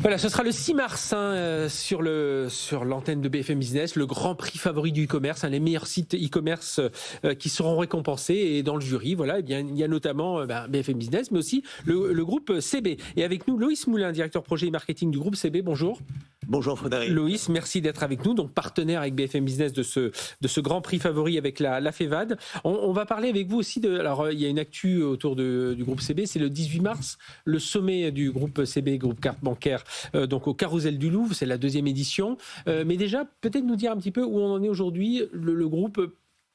Voilà, ce sera le 6 mars sur l'antenne de BFM Business, le grand prix favori du e-commerce, les meilleurs sites e-commerce qui seront récompensés. Et dans le jury, voilà, eh bien, il y a notamment BFM Business, mais aussi le groupe CB. Et avec nous, Loïs Moulin, directeur projet et marketing du groupe CB. Bonjour. Bonjour Frédéric. Loïs, merci d'être avec nous, donc partenaire avec BFM Business de ce grand prix favori avec la FEVAD. On va parler avec vous aussi alors il y a une actu autour du groupe CB, c'est le 18 mars, le sommet du groupe CB, groupe carte bancaire, donc au Carrousel du Louvre, c'est la 2e édition. Mais déjà, peut-être nous dire un petit peu où on en est aujourd'hui, le groupe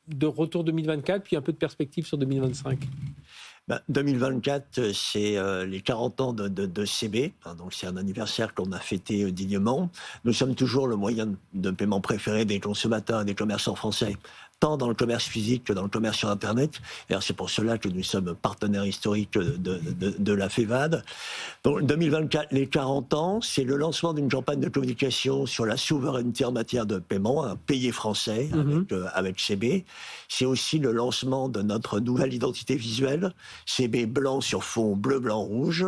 de retour 2024, puis un peu de perspective sur 2025. 2024, c'est les 40 ans de CB, donc c'est un anniversaire qu'on a fêté dignement. Nous sommes toujours le moyen de paiement préféré des consommateurs et des commerçants français, tant dans le commerce physique que dans le commerce sur Internet. Et c'est pour cela que nous sommes partenaires historiques de la FEVAD. Donc 2024, les 40 ans, c'est le lancement d'une campagne de communication sur la souveraineté en matière de paiement, un payé français avec CB. C'est aussi le lancement de notre nouvelle identité visuelle, CB blanc sur fond bleu, blanc, rouge.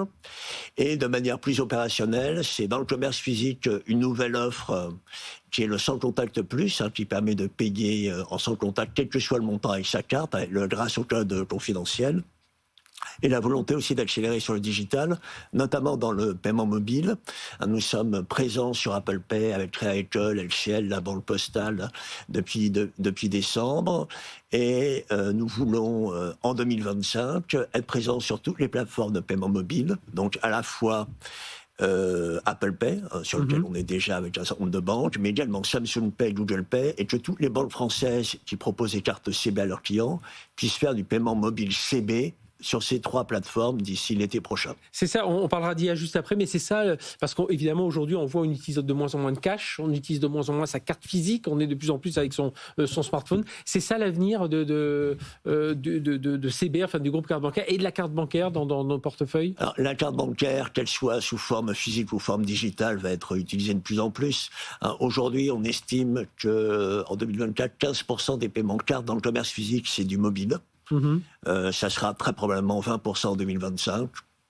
Et de manière plus opérationnelle, c'est dans le commerce physique une nouvelle offre qui est le sans contact plus, qui permet de payer en sans contact quel que soit le montant avec sa carte, grâce au code confidentiel. Et la volonté aussi d'accélérer sur le digital, notamment dans le paiement mobile. Nous sommes présents sur Apple Pay avec Crédit Agricole, LCL, la Banque Postale depuis décembre. Et nous voulons, en 2025, être présents sur toutes les plateformes de paiement mobile. Donc à la fois Apple Pay, sur lequel on est déjà avec un certain nombre de banques, mais également Samsung Pay, Google Pay, et que toutes les banques françaises qui proposent des cartes CB à leurs clients puissent faire du paiement mobile CB sur ces 3 plateformes d'ici l'été prochain. C'est ça, on parlera d'IA juste après, mais c'est ça, parce qu'évidemment aujourd'hui on voit on utilise de moins en moins de cash, on utilise de moins en moins sa carte physique, on est de plus en plus avec son smartphone. C'est ça l'avenir de CB, enfin du groupe carte bancaire et de la carte bancaire dans nos portefeuilles. Alors, la carte bancaire, qu'elle soit sous forme physique ou forme digitale, va être utilisée de plus en plus. Aujourd'hui, on estime qu'en 2024, 15% des paiements carte dans le commerce physique, c'est du mobile. Ça sera très probablement 20% en 2025.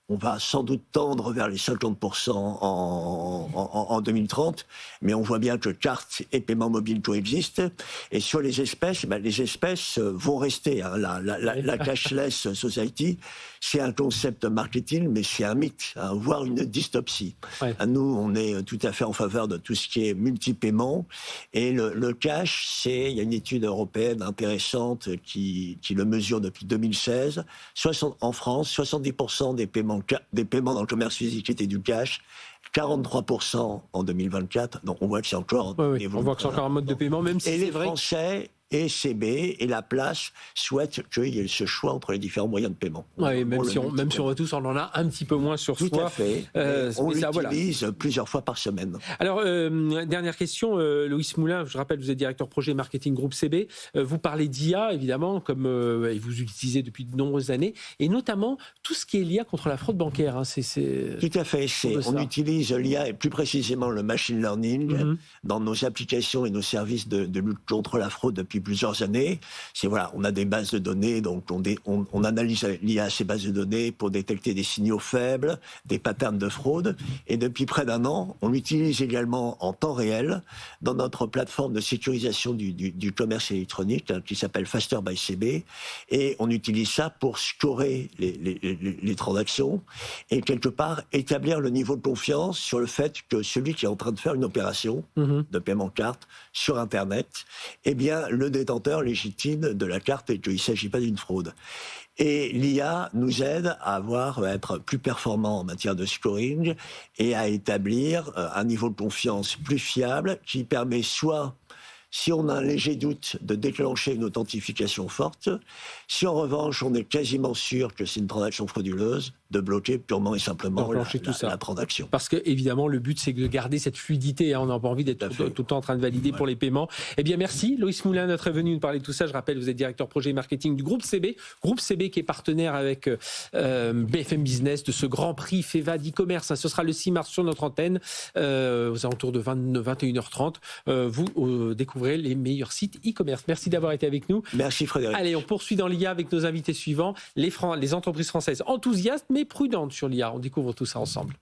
On va sans doute tendre vers les 50% en 2030, mais on voit bien que carte et paiement mobile coexistent. Et sur les espèces, les espèces vont rester. La cashless society, c'est un concept marketing, mais c'est un mythe, voire une dystopie. Ouais. Nous, on est tout à fait en faveur de tout ce qui est multi-paiement. Et le cash, il y a une étude européenne intéressante qui le mesure depuis 2016. En France, 70% des paiements dans le commerce physique étaient du cash, 43% en 2024. Donc on voit que c'est encore on voit que c'est encore un mode de paiement, même si et c'est les vrai. Français et CB et la place souhaitent qu'il y ait ce choix entre les différents moyens de paiement. Oui, même si on tous on en a un petit peu moins sur soi. Tout à fait. On l'utilise plusieurs fois par semaine. Alors, dernière question, Loïs Moulin, je rappelle, vous êtes directeur projet marketing groupe CB. Vous parlez d'IA, évidemment, comme vous utilisez depuis de nombreuses années, et notamment tout ce qui est l'IA contre la fraude bancaire. Tout à fait. On utilise l'IA et plus précisément le machine learning dans nos applications et nos services de lutte contre la fraude depuis plusieurs années. On a des bases de données, donc on analyse l'IA ces bases de données pour détecter des signaux faibles, des patterns de fraude. Et depuis près d'1 an, on l'utilise également en temps réel dans notre plateforme de sécurisation du commerce électronique qui s'appelle Faster by CB. Et on utilise ça pour scorer les transactions et quelque part établir le niveau de confiance sur le fait que celui qui est en train de faire une opération de paiement carte sur Internet, eh bien, le détenteur légitime de la carte et qu'il ne s'agit pas d'une fraude. Et l'IA nous aide à être plus performants en matière de scoring et à établir un niveau de confiance plus fiable qui permet soit, si on a un léger doute, de déclencher une authentification forte. Si en revanche, on est quasiment sûr que c'est une transaction frauduleuse, de bloquer purement et simplement la transaction. Parce que, évidemment, le but, c'est de garder cette fluidité. On n'a pas envie d'être tout le temps en train de valider pour les paiements. Eh bien, merci. Loïs Moulin d'être venu nous parler de tout ça. Je rappelle, vous êtes directeur projet marketing du groupe CB. Groupe CB qui est partenaire avec BFM Business de ce grand prix FEVAD e-commerce. Ce sera le 6 mars sur notre antenne, aux alentours de 21h30. Vous découvrez les meilleurs sites e-commerce. Merci d'avoir été avec nous. Merci Frédéric. Allez, on poursuit dans l'IA avec nos invités suivants. Les entreprises françaises enthousiastes mais prudentes sur l'IA. On découvre tout ça ensemble.